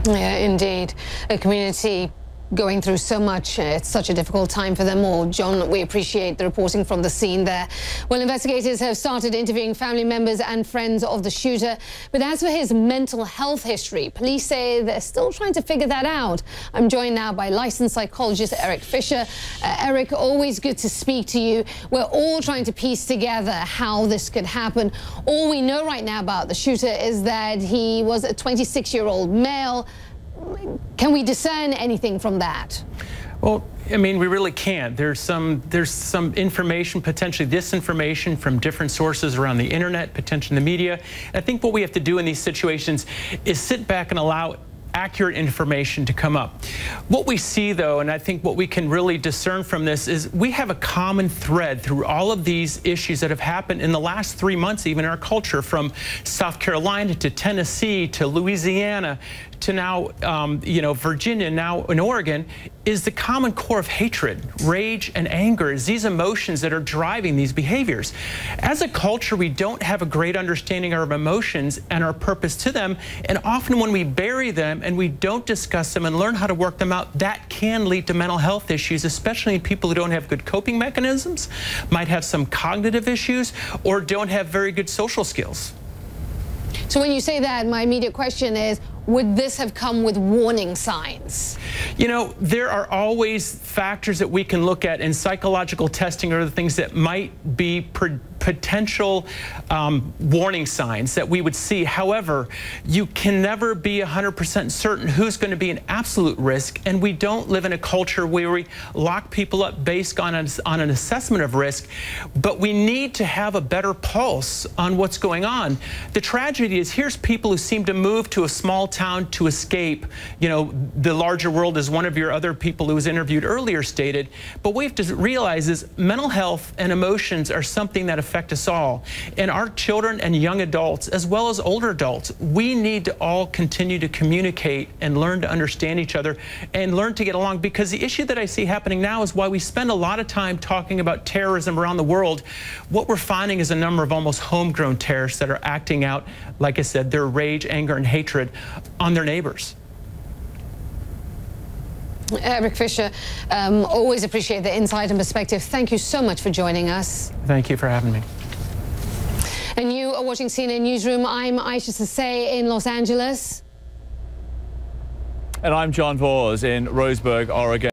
Yeah, indeed. A community going through so much. It's such a difficult time for them all. John, we appreciate the reporting from the scene there. Well, investigators have started interviewing family members and friends of the shooter. But as for his mental health history, police say they're still trying to figure that out. I'm joined now by licensed psychologist Erik Fisher. Erik, always good to speak to you. We're all trying to piece together how this could happen. All we know right now about the shooter is that he was a 26-year-old male. Can we discern anything from that? Well, I mean, we really can't. There's some information, potentially disinformation from different sources around the internet, potentially the media. I think what we have to do in these situations is sit back and allow accurate information to come up. What we see, though, and I think what we can really discern from this, is we have a common thread through all of these issues that have happened in the last 3 months, even in our culture, from South Carolina to Tennessee to Louisiana to now, Virginia, now in Oregon, is the common core of hatred, rage, and anger. Is these emotions that are driving these behaviors. As a culture, we don't have a great understanding of our emotions and our purpose to them, and often when we bury them and we don't discuss them and learn how to work them out, that can lead to mental health issues, especially in people who don't have good coping mechanisms, might have some cognitive issues, or don't have very good social skills. So when you say that, my immediate question is, would this have come with warning signs? You know, there are always factors that we can look at in psychological testing or the things that might be potential warning signs that we would see. However, you can never be 100% certain who's going to be an absolute risk, and we don't live in a culture where we lock people up based on an assessment of risk, but we need to have a better pulse on what's going on. The tragedy is, here's people who seem to move to a small town to escape, the larger world, as one of your other people who was interviewed earlier stated. But what we have to realize is mental health and emotions are something that affect us all. And our children and young adults, as well as older adults, we need to all continue to communicate and learn to understand each other and learn to get along. Because the issue that I see happening now is, while we spend a lot of time talking about terrorism around the world, what we're finding is a number of almost homegrown terrorists that are acting out, like I said, their rage, anger, and hatred on their neighbors. Erik Fisher, always appreciate the insight and perspective. Thank you so much for joining us. Thank you for having me. And you are watching CINN Newsroom. I'm Aisha Sasay in Los Angeles. And I'm John Vors in Roseburg, Oregon.